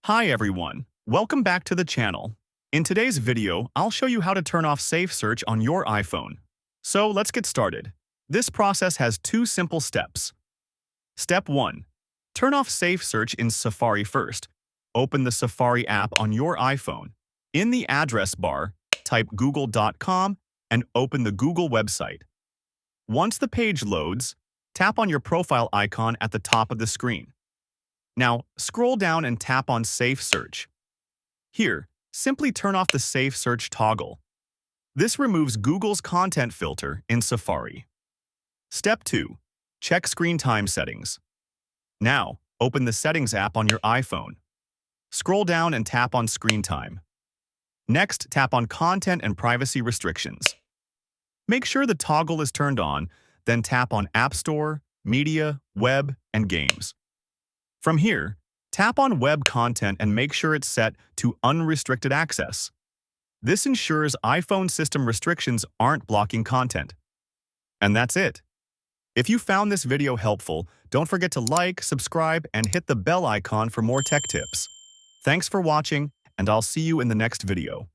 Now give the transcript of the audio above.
Hi everyone, welcome back to the channel. In today's video, I'll show you how to turn off SafeSearch on your iPhone. So let's get started. This process has two simple steps. Step 1. Turn off SafeSearch in Safari first. Open the Safari app on your iPhone. In the address bar, type google.com and open the Google website. Once the page loads, tap on your profile icon at the top of the screen. Now, scroll down and tap on SafeSearch. Here, simply turn off the SafeSearch toggle. This removes Google's content filter in Safari. Step 2. Check screen time settings. Now, open the Settings app on your iPhone. Scroll down and tap on Screen Time. Next, tap on Content and Privacy Restrictions. Make sure the toggle is turned on, then tap on App Store, Media, Web, and Games. From here, tap on Web Content and make sure it's set to Unrestricted Access. This ensures iPhone system restrictions aren't blocking content. And that's it. If you found this video helpful, don't forget to like, subscribe, and hit the bell icon for more tech tips. Thanks for watching, and I'll see you in the next video.